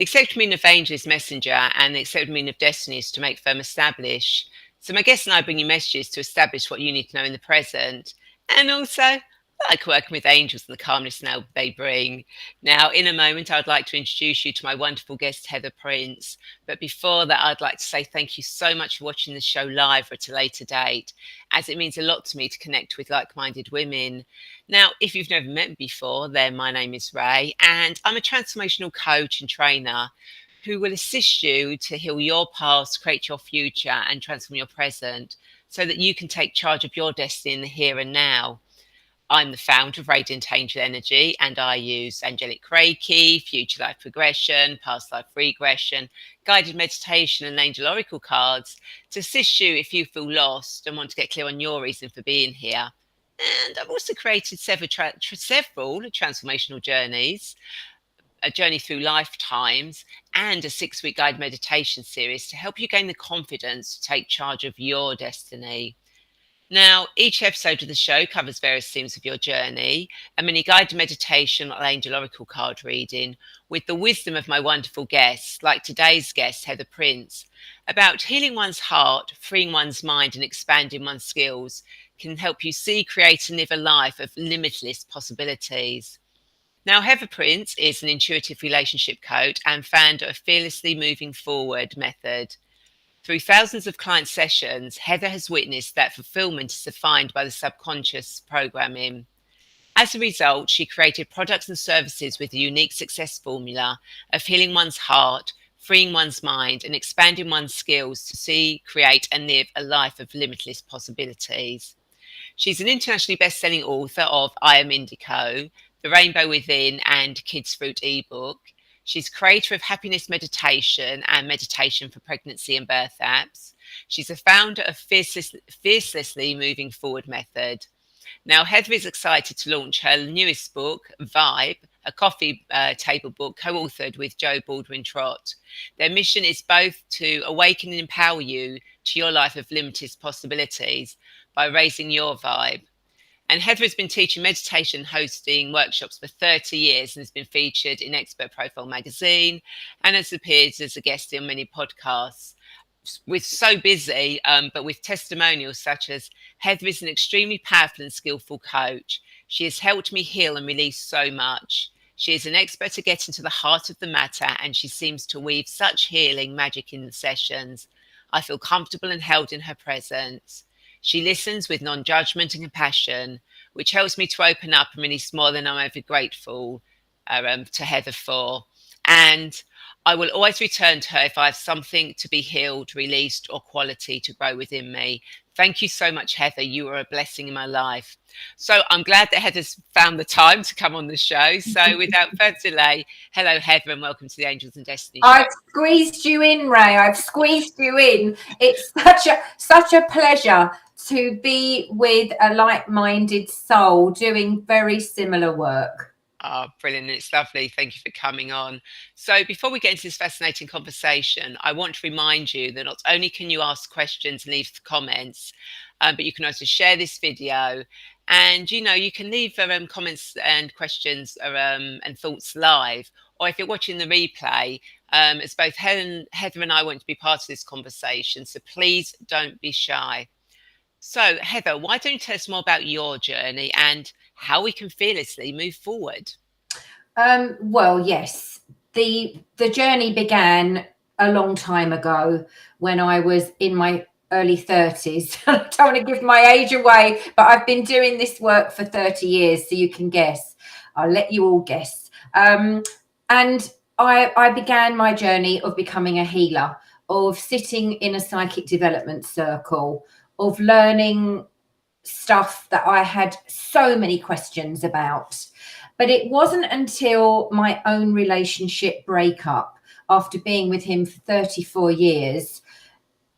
The accepted meaning of angel is messenger, and the accepted meaning of destiny is to make, firm, establish. So my guests and I bring you messages to establish what you need to know in the present, and also I like working with angels and the calmness now they bring. Now, in a moment, I'd like to introduce you to my wonderful guest, Heather Prince. But before that, I'd like to say thank you so much for watching the show live or at a later date, as it means a lot to me to connect with like-minded women. Now, if you've never met me before, then my name is Rae, and I'm a transformational coach and trainer who will assist you to heal your past, create your future, and transform your present so that you can take charge of your destiny in the here and now. I'm the founder of Radiant Angel Energy, and I use angelic Reiki, future life progression, past life regression, guided meditation, and angel oracle cards to assist you if you feel lost and want to get clear on your reason for being here. And I've also created several transformational journeys, a journey through lifetimes, and a 6-week guided meditation series to help you gain the confidence to take charge of your destiny. Now, each episode of the show covers various themes of your journey, a mini guided meditation or angel oracle card reading with the wisdom of my wonderful guests, like today's guest, Heather Prince, about healing one's heart, freeing one's mind, and expanding one's skills can help you see, create, and live a life of limitless possibilities. Now, Heather Prince is an intuitive relationship coach and founder of Fearlessly Moving Forward method. Through thousands of client sessions, Heather has witnessed that fulfillment is defined by the subconscious programming. As a result, she created products and services with a unique success formula of healing one's heart, freeing one's mind, and expanding one's skills to see, create, and live a life of limitless possibilities. She's an internationally best-selling author of I Am Indigo, The Rainbow Within, and Kids Fruit ebook. She's creator of Happiness Meditation and Meditation for Pregnancy and Birth apps. She's a founder of Fiercely Moving Forward method. Now, Heather is excited to launch her newest book, Vibe, a coffee table book co-authored with Joe Baldwin-Trott. Their mission is both to awaken and empower you to your life of limitless possibilities by raising your vibe. And Heather has been teaching meditation, hosting workshops for 30 years and has been featured in Expert Profile magazine and has appeared as a guest on many podcasts. We're so busy, but with testimonials such as, Heather is an extremely powerful and skillful coach. She has helped me heal and release so much. She is an expert to get into the heart of the matter, and she seems to weave such healing magic in the sessions. I feel comfortable and held in her presence. She listens with non-judgment and compassion, which helps me to open up and release more than I'm ever grateful to Heather for. And I will always return to her if I have something to be healed, released, or quality to grow within me. Thank you so much, Heather. You are a blessing in my life. So I'm glad that Heather's found the time to come on the show. So without further delay, hello, Heather, and welcome to the Angels and Destiny show. I've squeezed you in, Rae. I've squeezed you in. It's such a pleasure to be with a like-minded soul doing very similar work. Oh, brilliant. It's lovely. Thank you for coming on. So before we get into this fascinating conversation, I want to remind you that not only can you ask questions and leave comments, but you can also share this video. And, you can leave comments and questions and thoughts live. Or if you're watching the replay, as both Heather and I want to be part of this conversation, so please don't be shy. So, Heather, why don't you tell us more about your journey and how we can fearlessly move forward? Well, yes, the journey began a long time ago when I was in my early 30s. I don't want to give my age away, but I've been doing this work for 30 years, so you can guess. I'll let you all guess. And I began my journey of becoming a healer, of sitting in a psychic development circle, of learning stuff that I had so many questions about. But it wasn't until my own relationship breakup, after being with him for 34 years,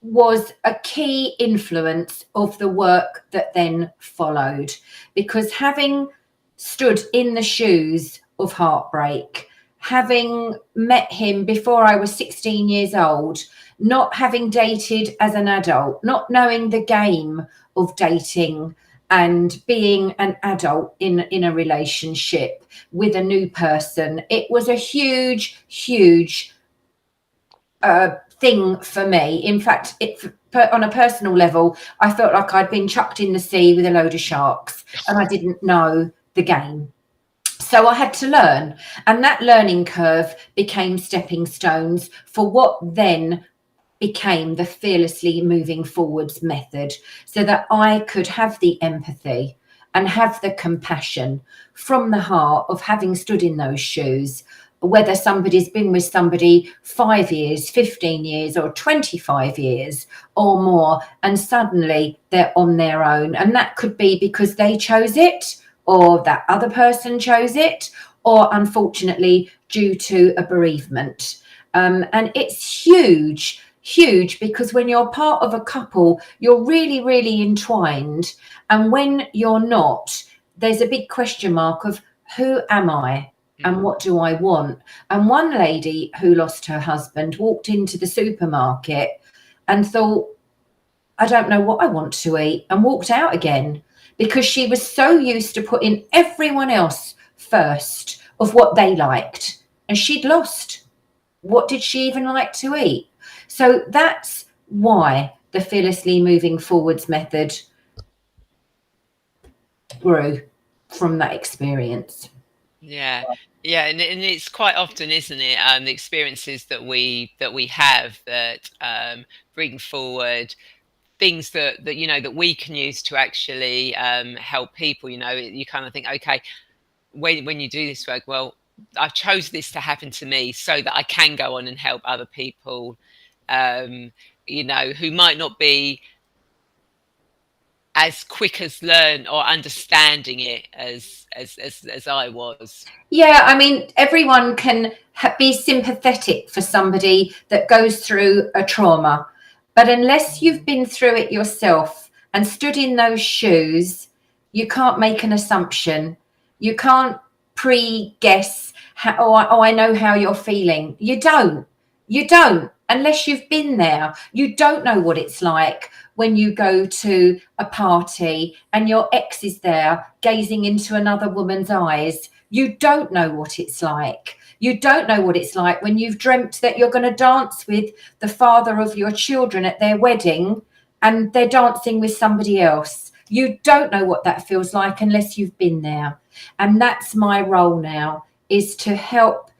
was a key influence of the work that then followed. Because having stood in the shoes of heartbreak, having met him before I was 16 years old, not having dated as an adult, not knowing the game of dating and being an adult in a relationship with a new person, it was a huge, huge thing for me. In fact, on a personal level, I felt like I'd been chucked in the sea with a load of sharks and I didn't know the game. So I had to learn, and that learning curve became stepping stones for what then became the fearlessly moving forwards method, so that I could have the empathy and have the compassion from the heart of having stood in those shoes, whether somebody's been with somebody 5 years, 15 years, or 25 years or more, and suddenly they're on their own. And that could be because they chose it, or that other person chose it, or unfortunately due to a bereavement. And it's huge, because when you're part of a couple, you're really entwined. And when you're not, there's a big question mark of who am I and what do I want? And one lady who lost her husband walked into the supermarket and thought, I don't know what I want to eat, and walked out again, because she was so used to putting everyone else first of what they liked, and she'd lost. What did she even like to eat? So that's why the fearlessly moving forwards method grew from that experience. Yeah, yeah, and it's quite often, isn't it? The experiences that we have that bring forward things that that we can use to actually help people. You kind of think, okay, when you do this work, well, I've chose this to happen to me so that I can go on and help other people, who might not be as quick as learn or understanding it as I was. Yeah, I mean, everyone can be sympathetic for somebody that goes through a trauma, but unless you've been through it yourself and stood in those shoes, you can't make an assumption. You can't pre-guess how, oh, I know how you're feeling. You don't. You don't. Unless you've been there, you don't know what it's like when you go to a party and your ex is there gazing into another woman's eyes. You don't know what it's like. You don't know what it's like when you've dreamt that you're going to dance with the father of your children at their wedding and they're dancing with somebody else. You don't know what that feels like unless you've been there. And that's my role now, is to help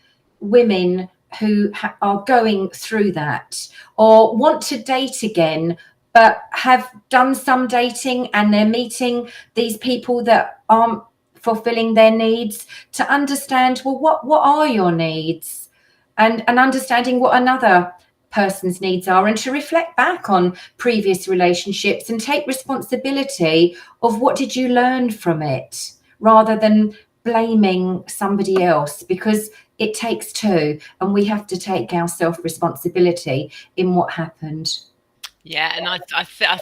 women who are going through that or want to date again, but have done some dating and they're meeting these people that aren't fulfilling their needs, to understand, well, what are your needs, and understanding what another person's needs are, and to reflect back on previous relationships and take responsibility of what did you learn from it, rather than blaming somebody else, because it takes two, and we have to take our self-responsibility in what happened. Yeah, and I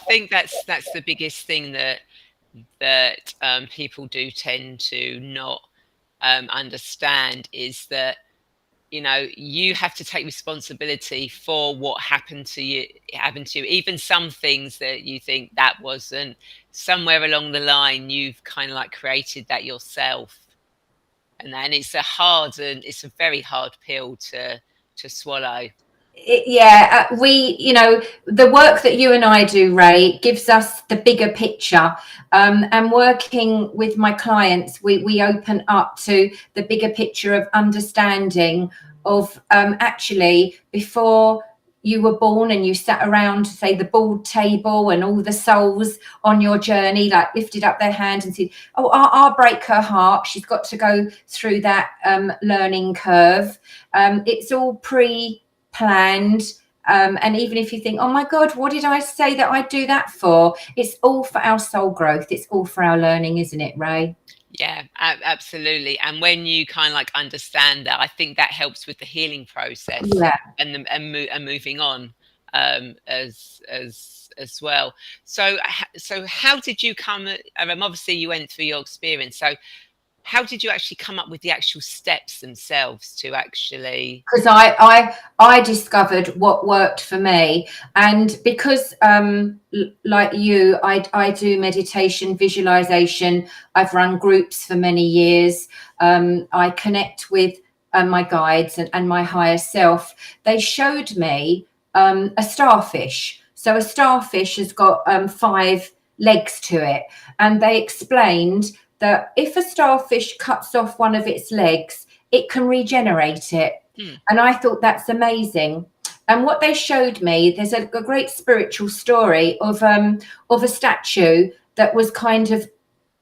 think that's the biggest thing that people do tend to not understand, is that you have to take responsibility for what happened to you, even some things that you think that wasn't, somewhere along the line you've kind of like created that yourself. And then it's a very hard pill to swallow. The work that you and I do, Rae, gives us the bigger picture, and working with my clients, we open up to the bigger picture of understanding of, actually, before you were born and you sat around, say, the board table, and all the souls on your journey like lifted up their hand and said, oh, I'll break her heart, she's got to go through that learning curve. It's all planned. And even if you think, oh my God, what did I say that I'd do that for? It's all for our soul growth. It's all for our learning, isn't it, Rae? Yeah, absolutely. And when you kind of like understand that, I think that helps with the healing process, Yeah. and moving on, as well. So how did you come? Obviously, you went through your experience. So how did you actually come up with the actual steps themselves to actually? Because I discovered what worked for me, and because like you, I do meditation, visualization. I've run groups for many years. I connect with my guides and my higher self, they showed me a starfish. So a starfish has got 5 legs to it, and they explained that if a starfish cuts off one of its legs, it can regenerate it. And I thought that's amazing. And what they showed me, there's a great spiritual story of a statue that was kind of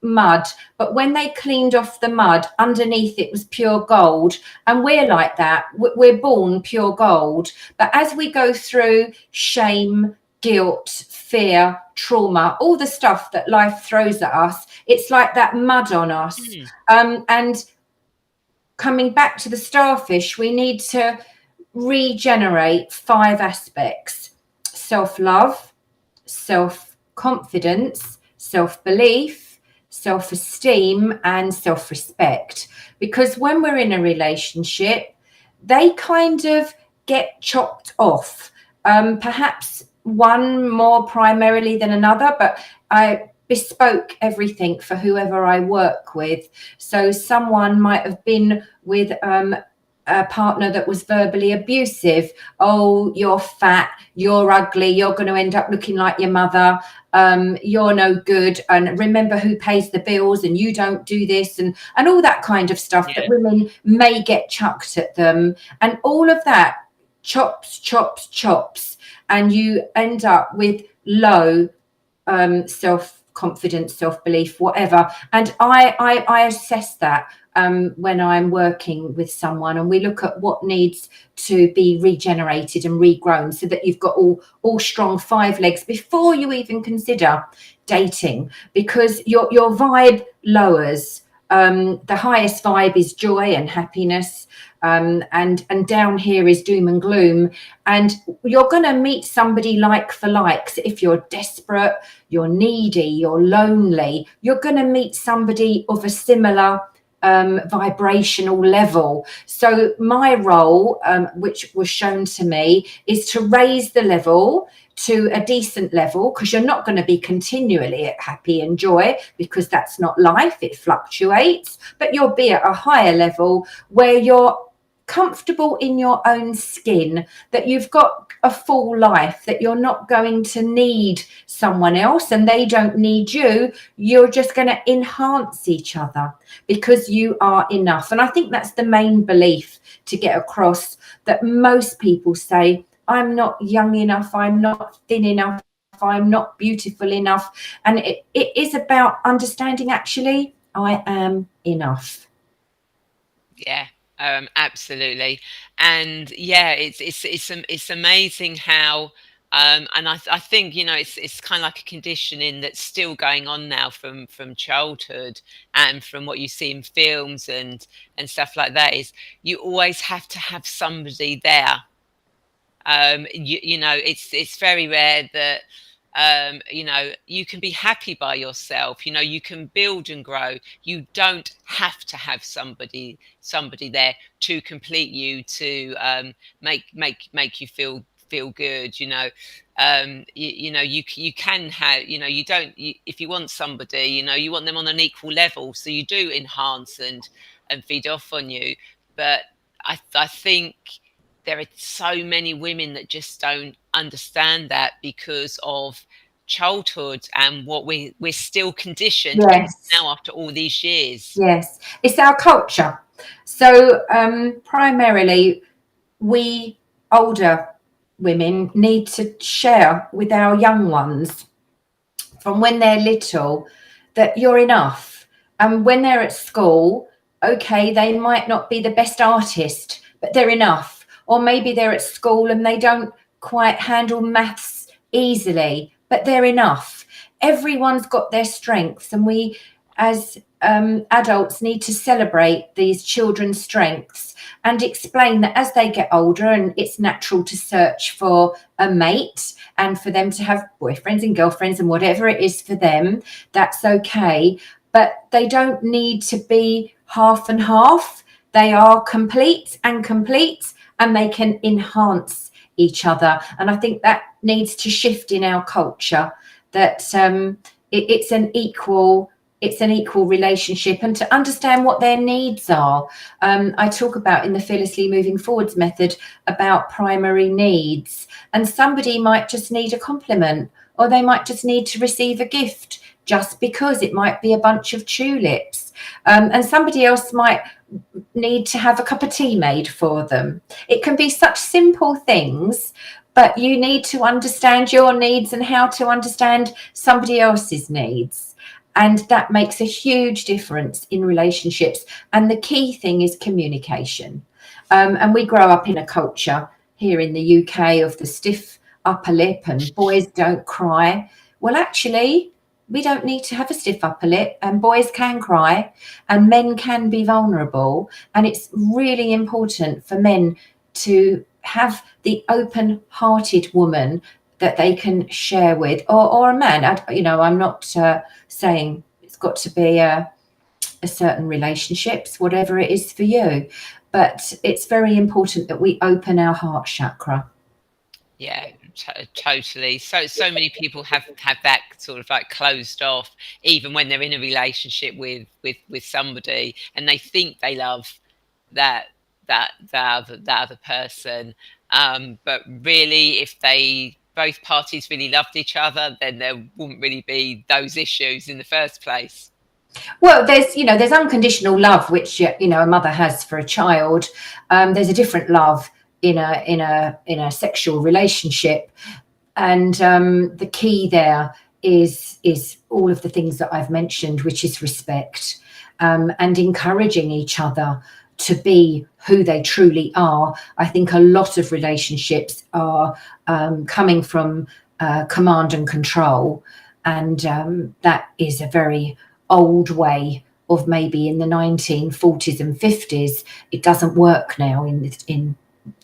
mud, but when they cleaned off the mud, underneath it was pure gold. And we're like that. We're born pure gold, but as we go through shame, guilt, fear, trauma, all the stuff that life throws at us, it's like that mud on us. And coming back to the starfish, we need to regenerate 5 aspects: self-love, self-confidence, self-belief, self-esteem, and self-respect. Because when we're in a relationship, they kind of get chopped off, perhaps one more primarily than another, but I bespoke everything for whoever I work with. So someone might have been with a partner that was verbally abusive. Oh, you're fat, you're ugly, you're going to end up looking like your mother, you're no good, and remember who pays the bills, and you don't do this, and all that kind of stuff that women may get chucked at them. And all of that chops, and you end up with low self-confidence, self-belief, whatever. And I assess that when I'm working with someone, and we look at what needs to be regenerated and regrown, so that you've got all strong 5 legs before you even consider dating, because your vibe lowers. The highest vibe is joy and happiness, and down here is doom and gloom. And you're going to meet somebody like for likes. If you're desperate, you're needy, you're lonely, you're going to meet somebody of a similar vibrational level. So my role, which was shown to me, is to raise the level to a decent level, because you're not going to be continually at happy and joy, because that's not life, it fluctuates. But you'll be at a higher level where you're comfortable in your own skin, that you've got a full life, that you're not going to need someone else and they don't need you. You're just going to enhance each other because you are enough. And I think that's the main belief to get across, that most people say, I'm not young enough, I'm not thin enough, I'm not beautiful enough. And it is about understanding, actually, I am enough. Yeah. Absolutely. And yeah, it's amazing how and I think, you know, it's kind of like a conditioning that's still going on now from childhood, and from what you see in films and stuff like that, is you always have to have somebody there. You know, it's very rare that you know, you can be happy by yourself. You know, you can build and grow. You don't have to have somebody there to complete you, to make you feel good. You know, you know, you can have, you know, you don't, if you want somebody, you know, you want them on an equal level, so you do enhance and feed off on you. But I think there are so many women that just don't understand that because of childhood and what we're still conditioned even now after all these years. Yes, it's our culture. So primarily, we older women need to share with our young ones from when they're little that you're enough. And when they're at school, okay, they might not be the best artist, but they're enough. Or maybe they're at school and they don't quite handle maths easily, but they're enough. Everyone's got their strengths, and we as adults need to celebrate these children's strengths and explain that as they get older, and it's natural to search for a mate and for them to have boyfriends and girlfriends and whatever it is for them, that's okay. But they don't need to be half and half. They are complete, and they can enhance each other. And I think that needs to shift in our culture, that it's an equal it's an equal relationship, and to understand what their needs are. I talk about in the Fearlessly Moving Forwards method about primary needs, and somebody might just need a compliment, or they might just need to receive a gift, just because it might be a bunch of tulips, and somebody else might need to have a cup of tea made for them. It can be such simple things, but you need to understand your needs and how to understand somebody else's needs. And that makes a huge difference in relationships. And the key thing is communication. And we grow up in a culture here in the UK of the stiff upper lip and boys don't cry. Well, actually, we don't need to have a stiff upper lip, and boys can cry and men can be vulnerable. And it's really important for men to have the open-hearted woman that they can share with, or a man. I'm not saying it's got to be a certain relationships, whatever it is for you, but it's very important that we open our heart chakra. Yeah, totally. So many people have that sort of like closed off, even when they're in a relationship with somebody, and they think they love that other person, but really, if they both parties really loved each other, then there wouldn't really be those issues in the first place. Well, there's unconditional love, which a mother has for a child. There's a different love in a sexual relationship, and the key there is all of the things that I've mentioned, which is respect, and encouraging each other to be who they truly are. I think a lot of relationships are coming from command and control, and that is a very old way of maybe in the 1940s and 50s. It doesn't work now in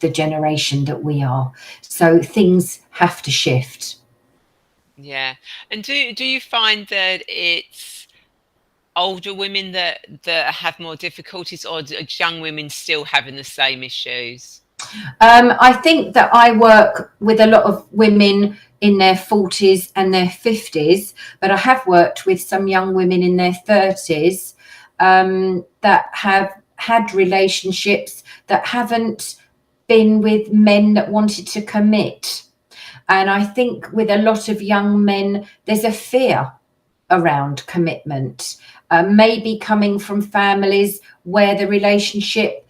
the generation that we are. So things have to shift. Yeah. And do you find that it's older women that have more difficulties, or are young women still having the same issues? I think that I work with a lot of women in their 40s and their 50s, but I have worked with some young women in their 30s that have had relationships that haven't been with men that wanted to commit. And I think with a lot of young men, there's a fear around commitment, maybe coming from families where the relationship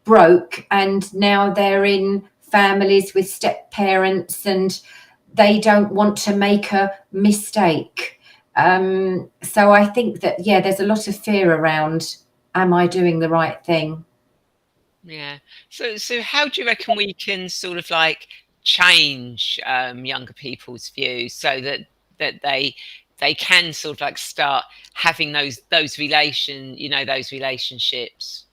broke and now they're in families with step parents and they don't want to make a mistake. So I think that, there's a lot of fear around, am I doing the right thing? Yeah. So how do you reckon we can sort of like change younger people's views so that they can sort of like start having those relationships?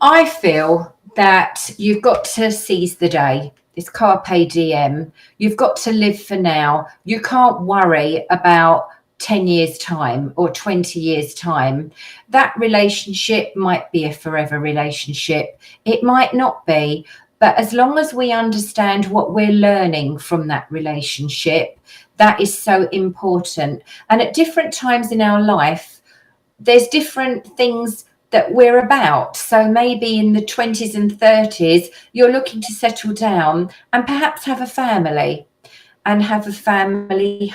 I feel that you've got to seize the day. It's carpe diem. You've got to live for now. You can't worry about 10 years time or 20 years time. That relationship might be a forever relationship. It might not be. But as long as we understand what we're learning from that relationship, that is so important. And at different times in our life, there's different things that we're about. So maybe in the 20s and 30s, you're looking to settle down and perhaps have a family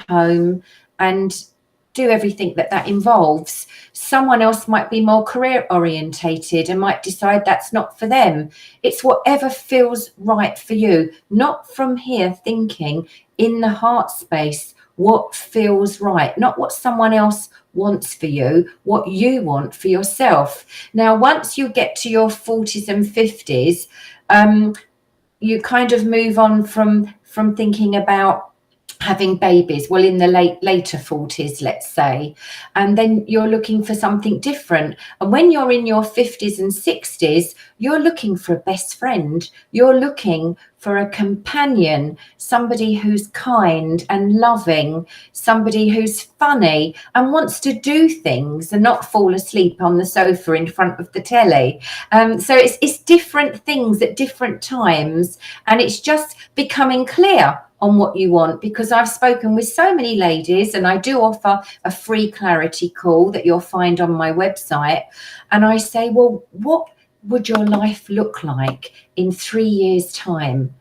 home and do everything that involves. Someone else might be more career orientated and might decide that's not for them. It's whatever feels right for you, not from here thinking in the heart space, what feels right, not what someone else wants for you, what you want for yourself. Now, once you get to your 40s and 50s, you kind of move on from thinking about having babies, well, in the later 40s, let's say, and then you're looking for something different. And when you're in your 50s and 60s, you're looking for a best friend, you're looking for a companion, somebody who's kind and loving, somebody who's funny and wants to do things and not fall asleep on the sofa in front of the telly. So it's different things at different times, and it's just becoming clear on what you want, because I've spoken with so many ladies, and I do offer a free clarity call that you'll find on my website. And I say, well, what would your life look like in 3 years' time?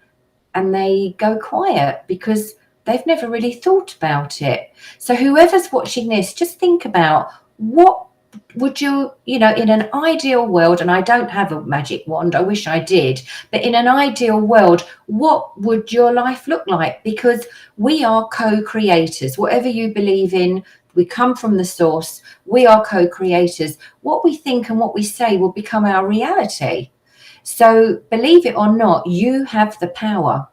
And they go quiet because they've never really thought about it. So whoever's watching this, just think about, what would you, in an ideal world, and I don't have a magic wand, I wish I did, but in an ideal world, what would your life look like? Because we are co-creators. Whatever you believe in, we come from the source. We are co-creators. What we think and what we say will become our reality. So believe it or not, you have the power.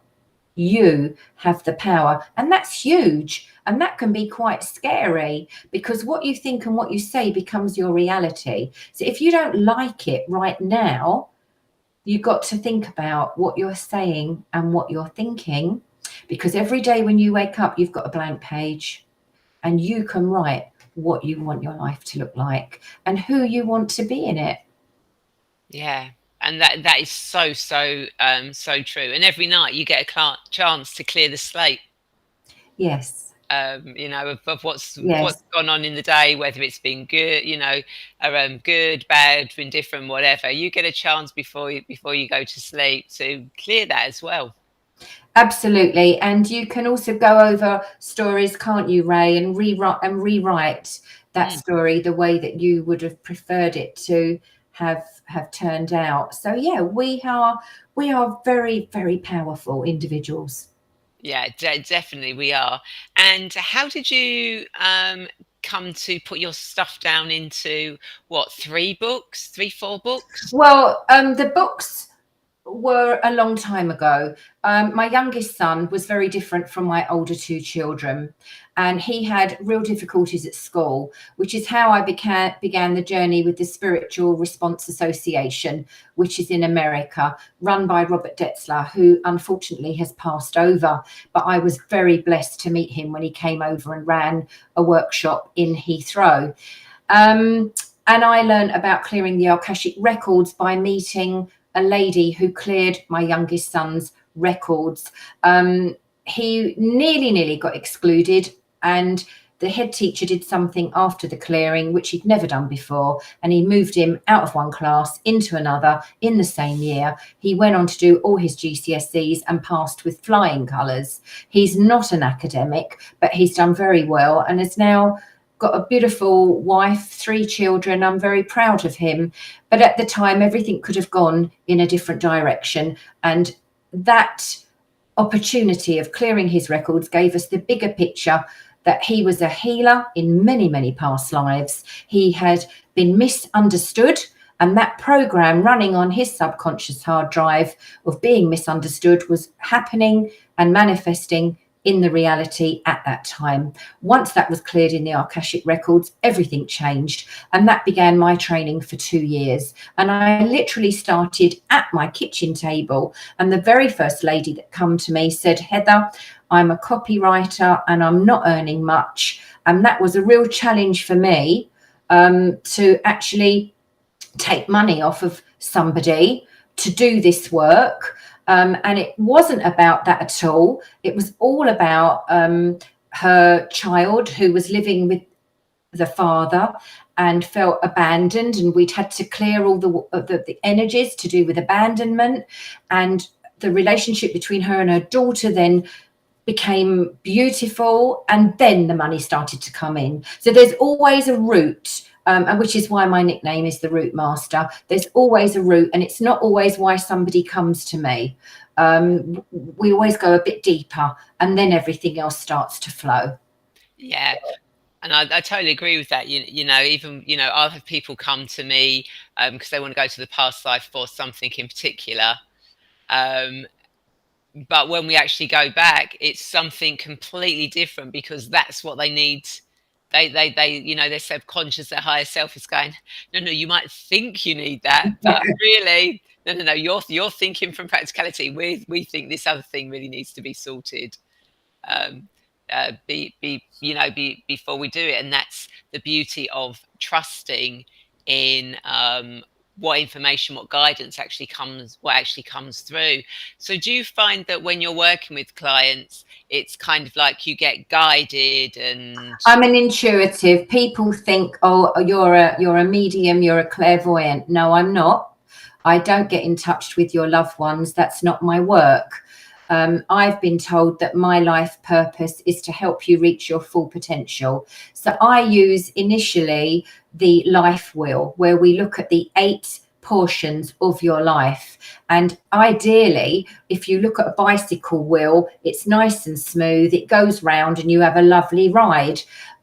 You have the power. And that's huge. And that can be quite scary, because what you think and what you say becomes your reality. So if you don't like it right now, you've got to think about what you're saying and what you're thinking, because every day when you wake up, you've got a blank page, and you can write what you want your life to look like and who you want to be in it. Yeah. And that is so true. And every night you get a chance to clear the slate. Yes. Of what's Yes. gone on in the day, whether it's been good, good, bad, indifferent, whatever. You get a chance before you go to sleep to clear that as well. Absolutely. And you can also go over stories, can't you, Rae, and rewrite that Mm. story the way that you would have preferred it to have turned out. So yeah, we are very, very powerful individuals. Yeah, definitely we are. And how did you come to put your stuff down into what, 3 books, 4 books? Well, the books were a long time ago. My youngest son was very different from my older two children, and he had real difficulties at school, which is how I began the journey with the Spiritual Response Association, which is in America, run by Robert Detzler, who unfortunately has passed over. But I was very blessed to meet him when he came over and ran a workshop in Heathrow. Um, and I learned about clearing the Akashic records by meeting a lady who cleared my youngest son's records. He nearly got excluded, and the head teacher did something after the clearing which he'd never done before, and he moved him out of one class into another in the same year. He went on to do all his GCSEs and passed with flying colours. He's not an academic, but he's done very well and is now got a beautiful wife, 3 children. I'm very proud of him. But at the time, everything could have gone in a different direction. And that opportunity of clearing his records gave us the bigger picture that he was a healer in many, many past lives. He had been misunderstood. And that program running on his subconscious hard drive of being misunderstood was happening and manifesting in the reality at that time. Once that was cleared in the Akashic records, everything changed. And that began my training for 2 years. And I literally started at my kitchen table. And the very first lady that come to me said, Heather, I'm a copywriter and I'm not earning much. And that was a real challenge for me, to actually take money off of somebody to do this work. And it wasn't about that at all. It was all about her child who was living with the father and felt abandoned, and we'd had to clear all the energies to do with abandonment, and the relationship between her and her daughter then became beautiful, and then the money started to come in. So there's always a route, and which is why my nickname is the Route Master. There's always a route, and it's not always why somebody comes to me. We always go a bit deeper, and then everything else starts to flow. Yeah. And I totally agree with that. Even, I'll have people come to me because they want to go to the past life for something in particular. Um, but when we actually go back, it's something completely different because that's what they need. Their subconscious, their higher self is going, no, you might think you need that, but really, no. You're thinking from practicality. We think this other thing really needs to be sorted. Um, before we do it, and that's the beauty of trusting in what information, what guidance what actually comes through. So do you find that when you're working with clients, it's kind of like you get guided and I'm an intuitive. People think, oh, you're a medium, you're a clairvoyant. No, I'm not. I don't get in touch with your loved ones. That's not my work. I've been told that my life purpose is to help you reach your full potential. So I use initially the life wheel, where we look at the 8 portions of your life. And ideally, if you look at a bicycle wheel, it's nice and smooth, it goes round and you have a lovely ride.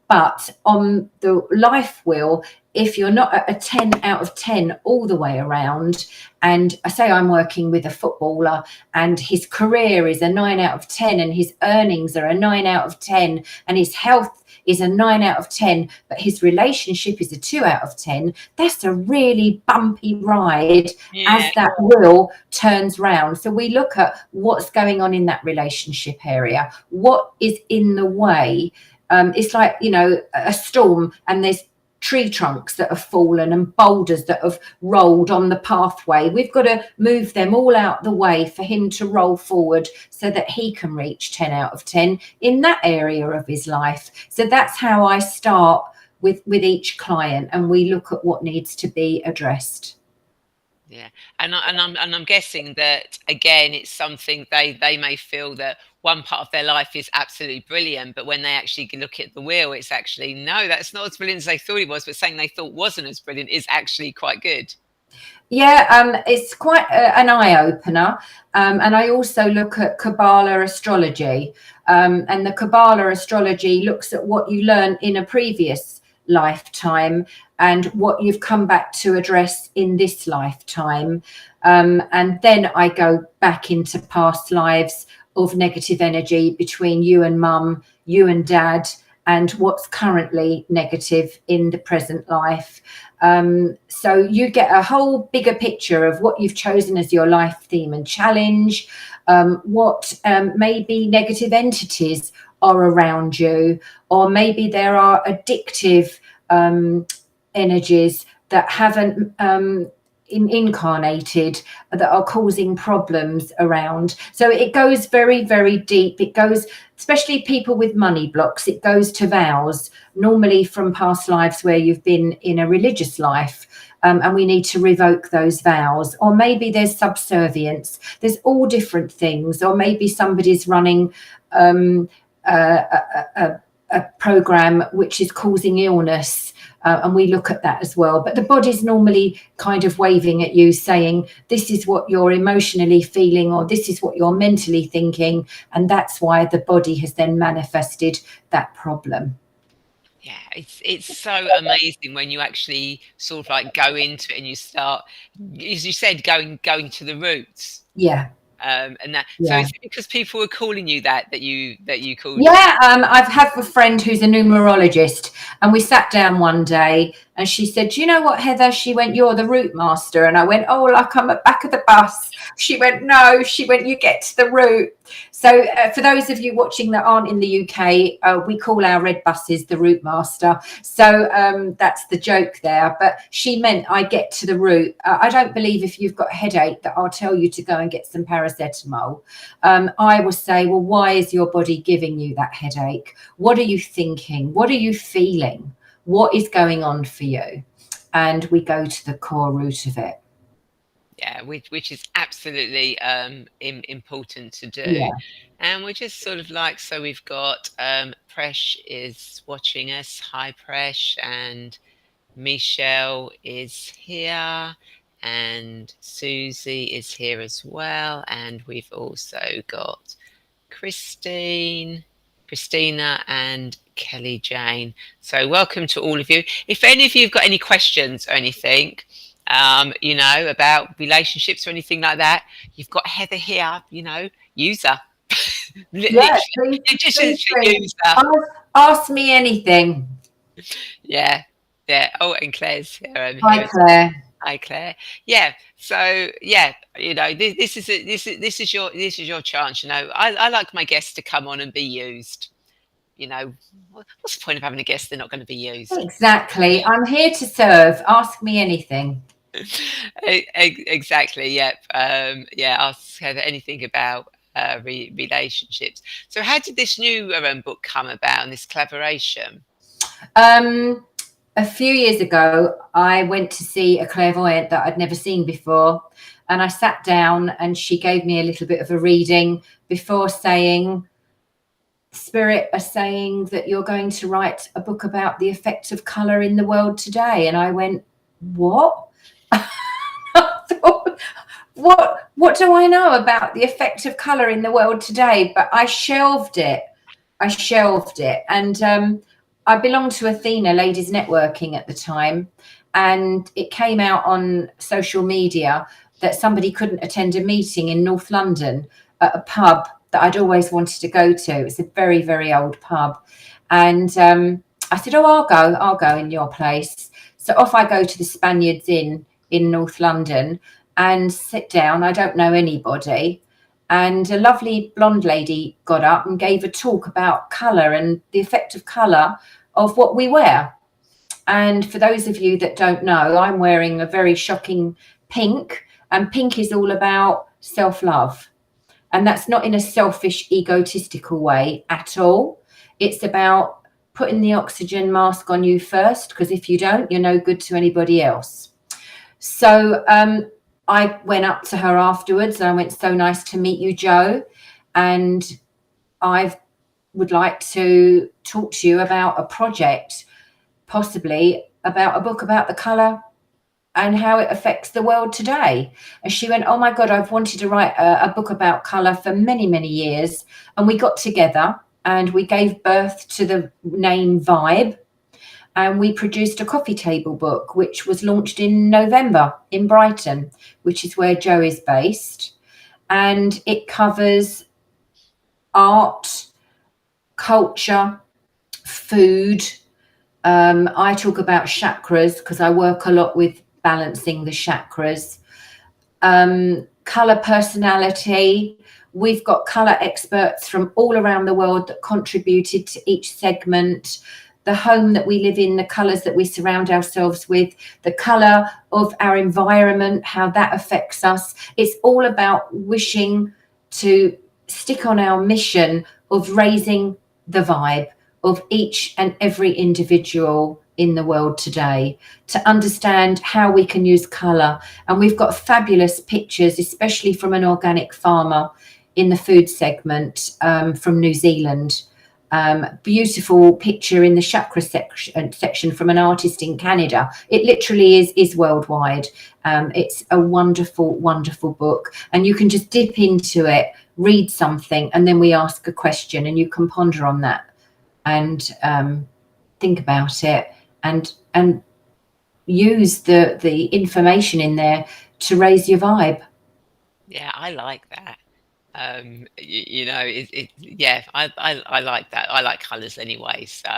But on the life wheel, if you're not at a 10 out of 10 all the way around, and I say I'm working with a footballer and his career is a 9 out of 10 and his earnings are a 9 out of 10 and his health is a 9 out of 10, but his relationship is a 2 out of 10, that's a really bumpy ride as that wheel turns round. So we look at what's going on in that relationship area, what is in the way. It's like, you know, a storm and there's tree trunks that have fallen and boulders that have rolled on the pathway. We've got to move them all out the way for him to roll forward so that he can reach 10 out of 10 in that area of his life. So that's how I start with each client, and we look at what needs to be addressed. Yeah, and I'm guessing that again, it's something they may feel that one part of their life is absolutely brilliant, but when they actually look at the wheel, it's actually no, that's not as brilliant as they thought it was. But saying they thought wasn't as brilliant is actually quite good. Yeah, it's quite an eye opener, and I also look at Kabbalah Astrology, and the Kabbalah Astrology looks at what you learned in a previous lifetime and what you've come back to address in this lifetime. And then I go back into past lives of negative energy between you and mum, you and dad, and what's currently negative in the present life. So you get a whole bigger picture of what you've chosen as your life theme and challenge, what maybe negative entities are around you, or maybe there are addictive energies that haven't incarnated, that are causing problems around. So it goes very, very deep. It goes, especially people with money blocks, it goes to vows, normally from past lives where you've been in a religious life, and we need to revoke those vows. Or maybe there's subservience. There's all different things. Or maybe somebody's running a program which is causing illness, and we look at that as well. But the body's normally kind of waving at you, saying this is what you're emotionally feeling, or this is what you're mentally thinking, and that's why the body has then manifested that problem. Yeah, it's so amazing when you actually sort of like go into it and you start, as you said, going to the roots. Yeah. And that, so Yeah. is it because people were calling you that you called? Yeah, I've had a friend who's a numerologist, and we sat down one day and she said, "Do you know what, Heather?" She went, "You're the route master." And I went, "Oh, like I'm at back of the bus." She went, "No." She went, "You get to the route." So for those of you watching that aren't in the UK, we call our red buses the route master. So that's the joke there. But she meant I get to the root. I don't believe if you've got a headache that I'll tell you to go and get some paracetamol. I will say, well, why is your body giving you that headache? What are you thinking? What are you feeling? What is going on for you? And we go to the core root of it. Yeah, which is absolutely important to do. Yeah. And we're just sort of like, so we've got Presh is watching us. Hi, Presh. And Michelle is here. And Susie is here as well. And we've also got Christina and Kelly Jane. So welcome to all of you. If any of you have got any questions or anything, you know, about relationships or anything like that, you've got Heather here, you know, use her. Yeah, Literally, just please use her. ask me anything. Yeah, yeah. Oh, and Claire's here. Hi, Here. Claire. Hi, Claire. Yeah. So yeah, you know, this is your chance. You know, I like my guests to come on and be used. You know, what's the point of having a guest they're not going to be used? Exactly. I'm here to serve. Ask me anything. Exactly. Yep. Yeah. Ask her anything about relationships. So, how did this new book come about and this collaboration? Um, a few years ago, I went to see a clairvoyant that I'd never seen before. And I sat down and she gave me a little bit of a reading before saying, Spirit are saying that you're going to write a book about the effect of colour in the world today. And I went, what? I thought, what do I know about the effect of colour in the world today? But I shelved it. And I belonged to Athena Ladies Networking at the time, and it came out on social media that somebody couldn't attend a meeting in North London at a pub that I'd always wanted to go to. It was a very, very old pub. And I said, oh, I'll go in your place. So off I go to the Spaniards Inn in North London and sit down. I don't know anybody. And a lovely blonde lady got up and gave a talk about colour and the effect of colour of what we wear. And for those of you that don't know, I'm wearing a very shocking pink, and pink is all about self-love. And that's not in a selfish, egotistical way at all. It's about putting the oxygen mask on you first, because if you don't, you're no good to anybody else. So I went up to her afterwards and I went, so nice to meet you, Jo. And I would like to talk to you about a project, possibly about a book about the colour and how it affects the world today. And she went, oh my God, I've wanted to write a book about colour for many, many years. And we got together and we gave birth to the name Vibe. And we produced a coffee table book, which was launched in November in Brighton, which is where Jo is based. And it covers art, culture, food. I talk about chakras because I work a lot with balancing the chakras. Colour personality. We've got colour experts from all around the world that contributed to each segment. The home that we live in, the colours that we surround ourselves with, the colour of our environment, how that affects us. It's all about wishing to stick on our mission of raising the vibe of each and every individual in the world today, to understand how we can use colour. And we've got fabulous pictures, especially from an organic farmer in the food segment from New Zealand. Beautiful picture in the chakra section from an artist in Canada. It literally is worldwide. It's a wonderful, wonderful book, and you can just dip into it, read something, and then we ask a question, and you can ponder on that and think about it, and use the information in there to raise your vibe. Yeah, I like that. Yeah, I like that. I like colours anyway. So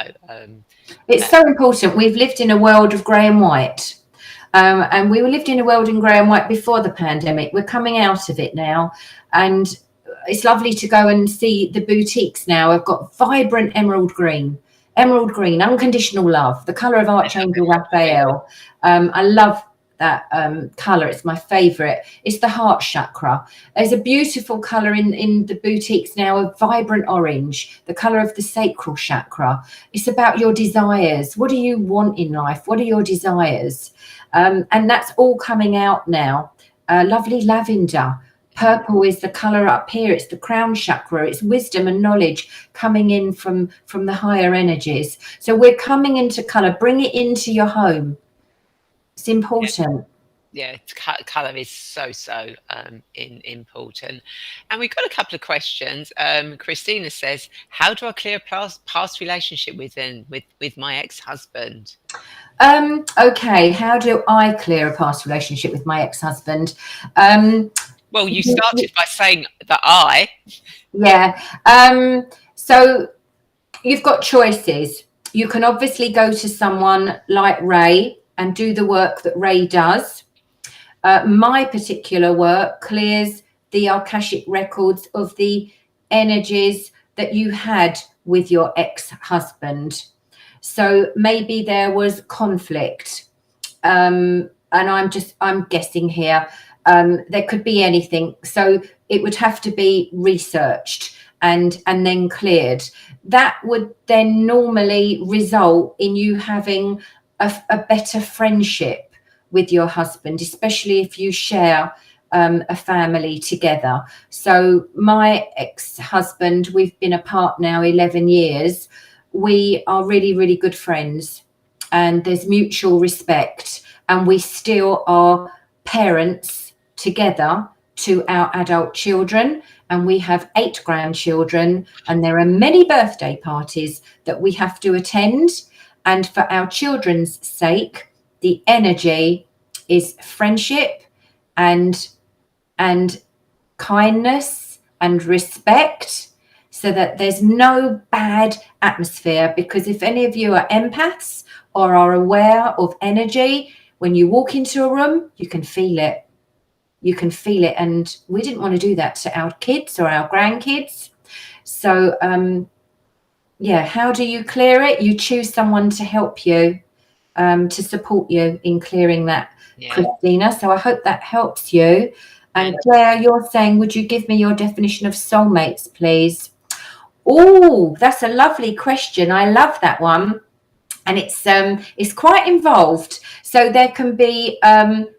it's so important. We've lived in a world of grey and white. And we lived in a world in grey and white before the pandemic. We're coming out of it now. And it's lovely to go and see the boutiques now. I've got vibrant emerald green, unconditional love, the colour of Archangel Raphael. I love that colour. It's my favourite. It's the heart chakra. There's a beautiful colour in the boutiques now, a vibrant orange, the colour of the sacral chakra. It's about your desires. What do you want in life? What are your desires? And that's all coming out now. Lovely lavender. Purple is the colour up here. It's the crown chakra. It's wisdom and knowledge coming in from the higher energies. So we're coming into colour. Bring it into your home. It's important. Yeah, colour is so important. And we've got a couple of questions. Christina says, how do I clear a past relationship with my ex-husband? Okay, how do I clear a past relationship with my ex-husband? Well, you started by saying that I. Yeah. So you've got choices. You can obviously go to someone like Rae and do the work that Rae does. My particular work clears the Akashic records of the energies that you had with your ex-husband. So maybe there was conflict, and I'm guessing here, there could be anything. So it would have to be researched and then cleared. That would then normally result in you having a better friendship with your husband, especially if you share a family together. So my ex-husband, we've been apart now 11 years. We are really, really good friends, and there's mutual respect, and we still are parents together to our adult children, and we have 8 grandchildren, and there are many birthday parties that we have to attend. And for our children's sake, the energy is friendship and kindness and respect, so that there's no bad atmosphere. Because if any of you are empaths or are aware of energy, when you walk into a room, you can feel it. You can feel it. And we didn't want to do that to our kids or our grandkids. So, yeah, how do you clear it? You choose someone to help you, to support you in clearing that, Christina. So I hope that helps you. And Claire, you're saying, would you give me your definition of soulmates, please? Oh, that's a lovely question. I love that one. And it's quite involved. So there can be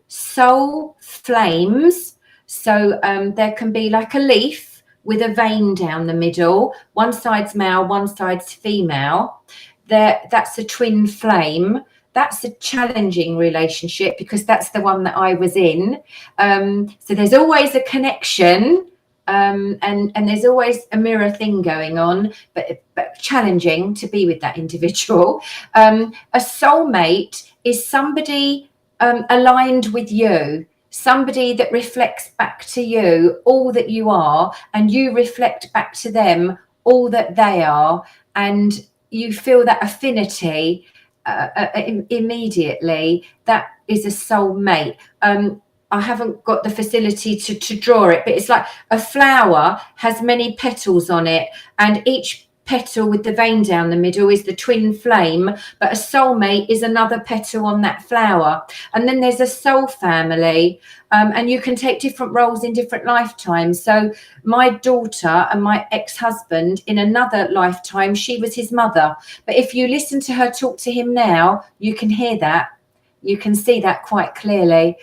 soul flames. So there can be like a leaf with a vein down the middle. One side's male, one side's female. That's a twin flame. That's a challenging relationship, because that's the one that I was in. So there's always a connection, and there's always a mirror thing going on, but challenging to be with that individual. A soulmate is somebody aligned with you, somebody that reflects back to you all that you are, and you reflect back to them all that they are, and you feel that affinity immediately. That is a soulmate. I haven't got the facility to draw it, but it's like a flower has many petals on it, and each petal with the vein down the middle is the twin flame, but a soulmate is another petal on that flower. And then there's a soul family, and you can take different roles in different lifetimes. So my daughter and my ex-husband, in another lifetime, she was his mother. But if you listen to her talk to him now, you can hear that. You can see that quite clearly.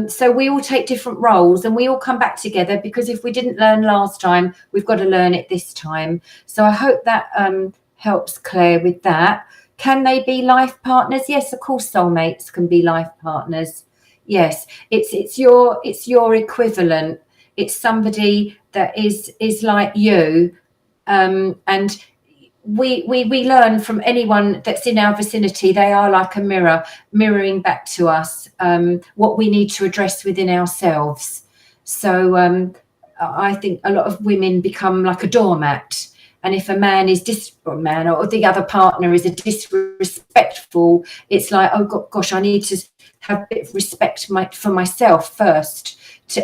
So we all take different roles, and we all come back together, because if we didn't learn last time, we've got to learn it this time. So I hope that helps Claire with that. Can they be life partners? Yes, of course, soulmates can be life partners. Yes, it's your equivalent. It's somebody that is like you, and we learn from anyone that's in our vicinity. They are like a mirror, mirroring back to us what we need to address within ourselves. So I think a lot of women become like a doormat, and if a man is or the other partner is a disrespectful, it's like, oh gosh, I need to have a bit of respect for myself first,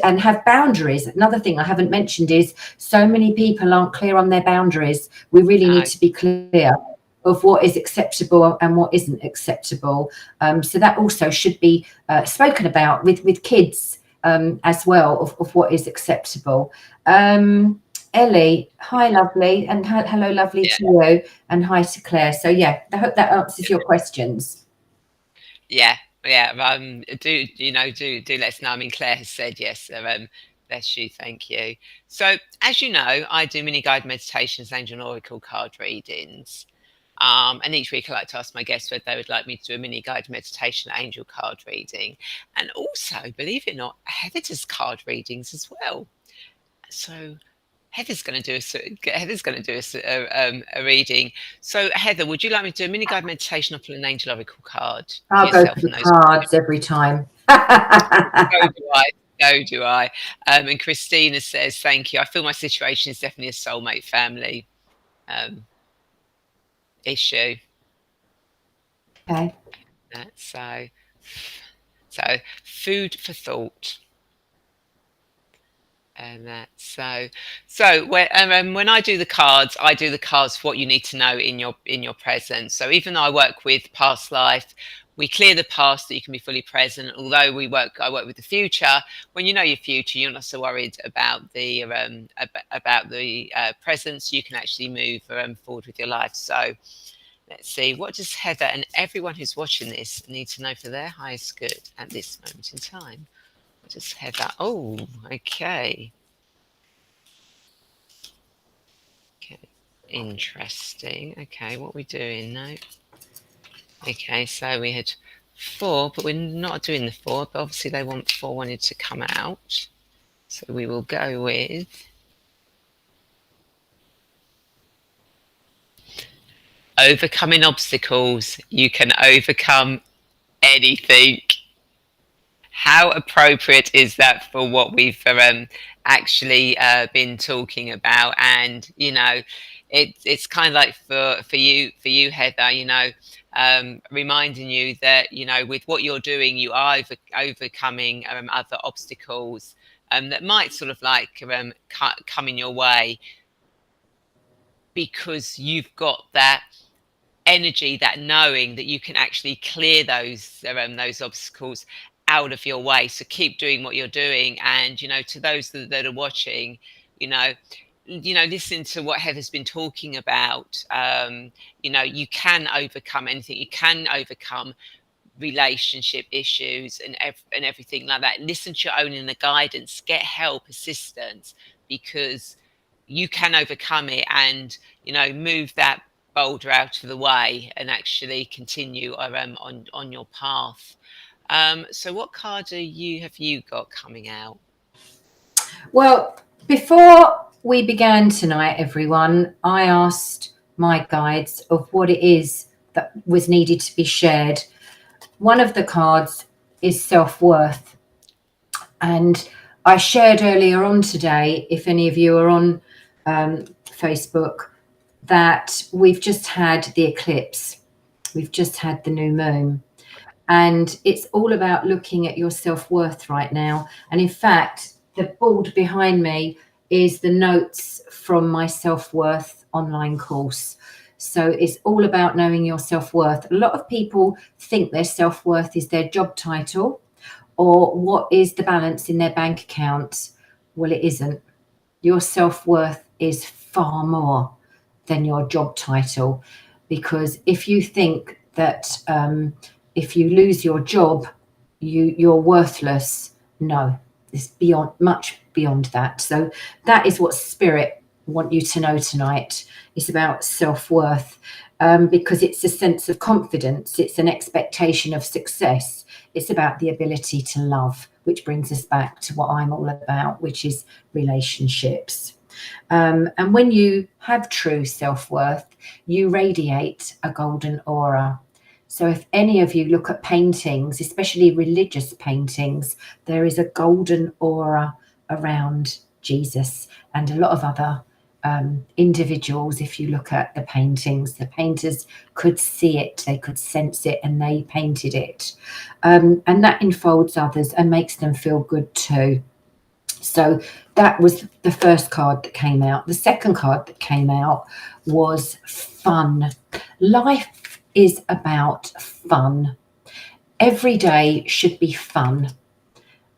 and have boundaries. Another thing I haven't mentioned is so many people aren't clear on their boundaries. We really need to be clear of what is acceptable and what isn't acceptable. So that also should be spoken about with kids as well, of what is acceptable. Ellie, hi, lovely, and hello, lovely to you, and hi to Claire. So yeah, I hope that answers your questions. Yeah. Do let us know. I mean, Claire has said yes. So, bless you. Thank you. So, as you know, I do mini guided meditations, angel and oracle card readings. And each week I like to ask my guests whether they would like me to do a mini guided meditation, angel card reading, and also, believe it or not, Heather does card readings as well. So Heather's going to do a reading. So Heather, would you like me to do a mini guided meditation or pull an angel oracle card? I'll go for the cards every time. So do I. And Christina says, thank you. I feel my situation is definitely a soulmate family issue. Okay. So food for thought. And that's so when I do the cards for what you need to know in your present. So even though I work with past life, we clear the past so you can be fully present. Although I work with the future. When you know your future, you're not so worried about the present. So you can actually move forward with your life. So let's see, what does Heather and everyone who's watching this need to know for their highest good at this moment in time? What does Heather? Oh, okay. Okay, interesting. Okay, what are we doing now? Okay, so we had 4, but we're not doing the 4, but obviously they want 4 wanted to come out. So we will go with overcoming obstacles. You can overcome anything. How appropriate is that for what we've actually been talking about? And it's kind of like for you, Heather. Reminding you that with what you're doing, you are overcoming other obstacles that might sort of like come in your way, because you've got that energy, that knowing that you can actually clear those obstacles out of your way. So keep doing what you're doing, and to those that are watching, listen to what Heather's been talking about. You can overcome anything. You can overcome relationship issues and everything like that. Listen to your own inner guidance, get help, assistance, because you can overcome it, and move that boulder out of the way and actually continue on your path. So what card have you got coming out? Well, before we began tonight, everyone, I asked my guides of what it is that was needed to be shared. One of the cards is self-worth. And I shared earlier on today, if any of you are on Facebook, that we've just had the eclipse. We've just had the new moon. And it's all about looking at your self-worth right now. And in fact, the board behind me is the notes from my self-worth online course. So it's all about knowing your self-worth. A lot of people think their self-worth is their job title, or what is the balance in their bank account. Well, it isn't. Your self-worth is far more than your job title, because if you think that if you lose your job, you're worthless, no, it's much beyond that. So that is what Spirit want you to know tonight. It's about self-worth, because it's a sense of confidence. It's an expectation of success. It's about the ability to love, which brings us back to what I'm all about, which is relationships. And when you have true self-worth, you radiate a golden aura. So if any of you look at paintings, especially religious paintings, there is a golden aura around Jesus and a lot of other individuals. If you look at the paintings, the painters could see it, they could sense it, and they painted it. And that enfolds others and makes them feel good too. So that was the first card that came out. The second card that came out was fun. Life is about fun. Every day should be fun.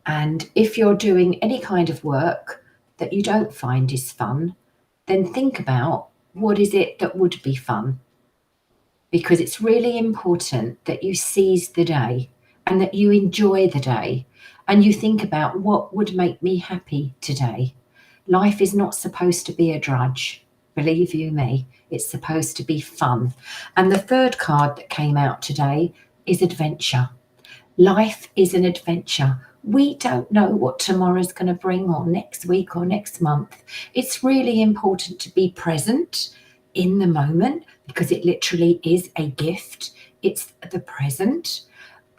And if you're doing any kind of work that you don't find is fun, then think about what is it that would be fun. Because it's really important that you seize the day and that you enjoy the day, and you think about what would make me happy today. Life is not supposed to be a drudge. Believe you me, it's supposed to be fun. And the third card that came out today is adventure. Life is an adventure. We don't know what tomorrow's going to bring, or next week or next month. It's really important to be present in the moment, because it literally is a gift. It's the present.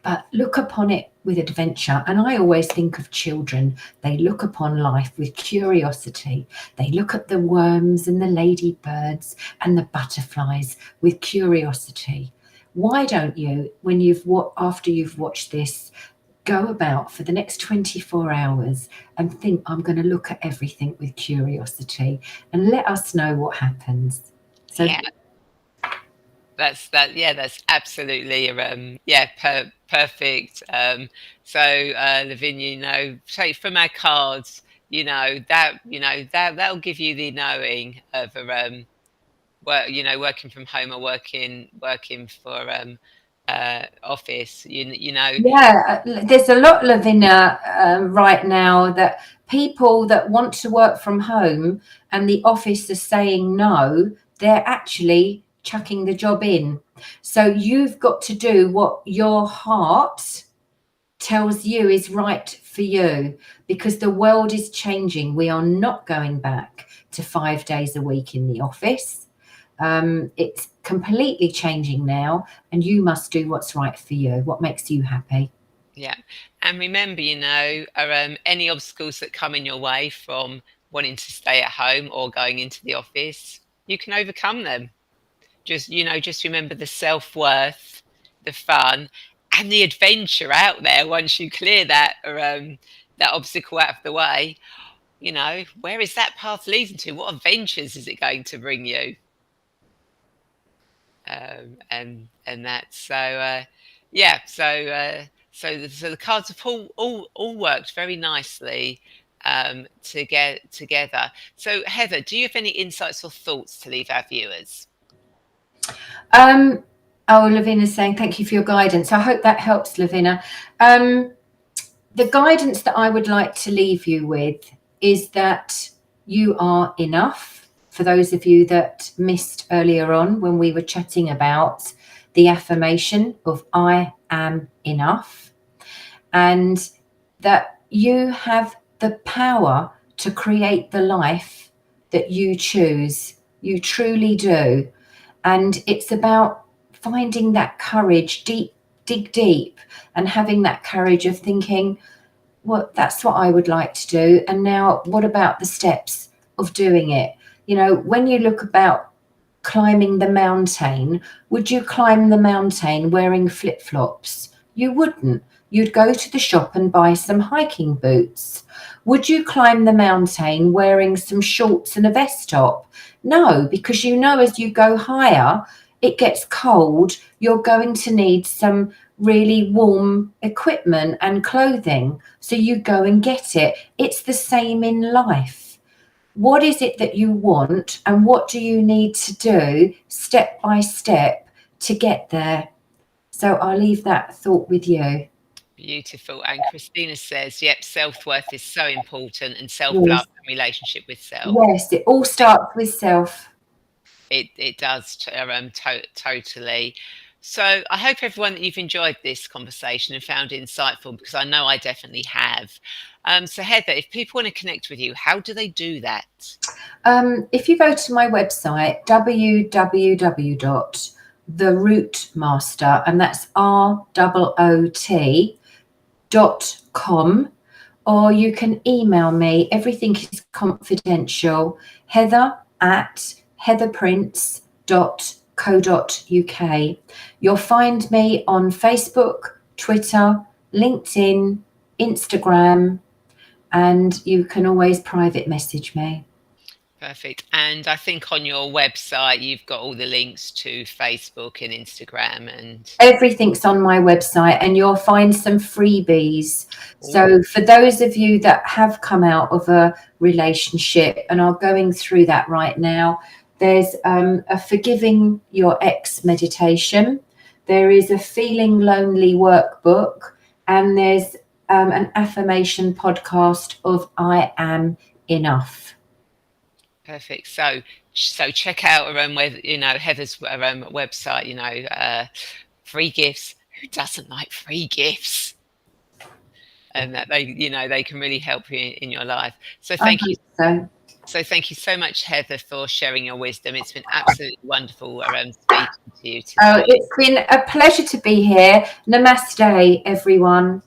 But look upon it with adventure. And I always think of children. They look upon life with curiosity. They look at the worms and the ladybirds and the butterflies with curiosity. Why don't you, after you've watched this, go about for the next 24 hours and think, I'm going to look at everything with curiosity, and let us know what happens. So Yeah. That's absolutely perfect. So Lavinia, say from our cards, that'll give you the knowing of working from home or working for office. Yeah, there's a lot, Lavinia, right now, that people that want to work from home and the office are saying no, they're actually chucking the job in. So you've got to do what your heart tells you is right for you, because the world is changing. We are not going back to 5 days a week in the office. It's completely changing now, and you must do what's right for you, what makes you happy. Yeah. And remember, any obstacles that come in your way from wanting to stay at home or going into the office, you can overcome them. Just remember the self-worth, the fun, and the adventure out there once you clear that obstacle out of the way. Where is that path leading to? What adventures is it going to bring you? And that's so yeah so the cards have all worked very nicely to get together. So Heather, do you have any insights or thoughts to leave our viewers? Um, oh, Lavina's saying thank you for your guidance. I hope that helps, Lavina. The guidance that I would like to leave you with is that you are enough. For those of you that missed earlier on when we were chatting about the affirmation of I am enough, and that you have the power to create the life that you choose. You truly do. And it's about finding that courage, dig deep, and having that courage of thinking, well, that's what I would like to do. And now what about the steps of doing it? When you look about climbing the mountain, would you climb the mountain wearing flip-flops? You wouldn't. You'd go to the shop and buy some hiking boots. Would you climb the mountain wearing some shorts and a vest top? No, because as you go higher, it gets cold. You're going to need some really warm equipment and clothing. So you go and get it. It's the same in life. What is it that you want, and what do you need to do step by step to get there? So I'll leave that thought with you. Beautiful. And Christina says, yep, self-worth is so important, and self-love Yes, and relationship with self. yes, it all starts with self. It does totally. So I hope everyone that you've enjoyed this conversation and found it insightful, because I know I definitely have. So Heather, if people want to connect with you, how do they do that? If you go to my website, www.therootmaster, and that's ROOT.com, or you can email me. Everything is confidential. heather@heatherprince.co.uk. You'll find me on Facebook, Twitter, LinkedIn, Instagram, and you can always private message me. Perfect. And I think on your website, you've got all the links to Facebook and Instagram and Everything's on my website, and you'll find some freebies. So ooh, for those of you that have come out of a relationship and are going through that right now, there's a forgiving your ex meditation. There is a feeling lonely workbook, and there's an affirmation podcast of I am enough. perfect. So check out Heather's website. Free gifts. Who doesn't like free gifts? And that they can really help you in your life. So I thank you. hope so. So thank you so much, Heather, for sharing your wisdom. It's been absolutely wonderful speaking to you Oh, today. it's been a pleasure to be here. Namaste, everyone.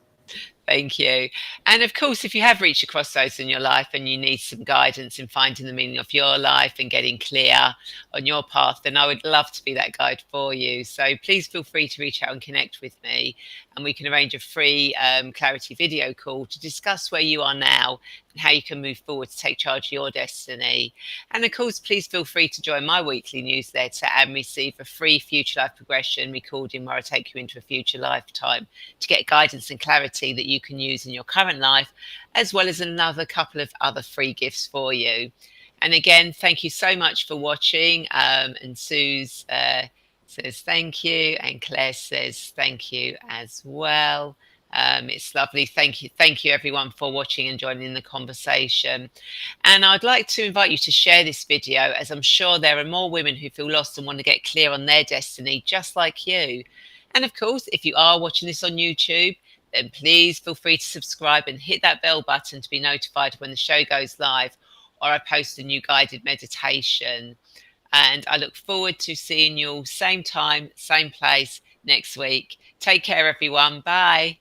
Thank you. And of course, if you have reached a crossroads in your life and you need some guidance in finding the meaning of your life and getting clear on your path, then I would love to be that guide for you. So please feel free to reach out and connect with me. and we can arrange a free clarity video call to discuss where you are now and how you can move forward to take charge of your destiny. And of course, please feel free to join my weekly newsletter and receive a free future life progression recording where I take you into a future lifetime to get guidance and clarity that you can use in your current life, as well as another couple of other free gifts for you. And again, thank you so much for watching. And Sue's says thank you, and Claire says thank you as well. It's lovely. Thank you everyone for watching and joining in the conversation. And I'd like to invite you to share this video, as I'm sure there are more women who feel lost and want to get clear on their destiny, just like you. And of course, if you are watching this on YouTube, then please feel free to subscribe and hit that bell button to be notified when the show goes live or I post a new guided meditation. And I look forward to seeing you all same time, same place next week. Take care, everyone. Bye.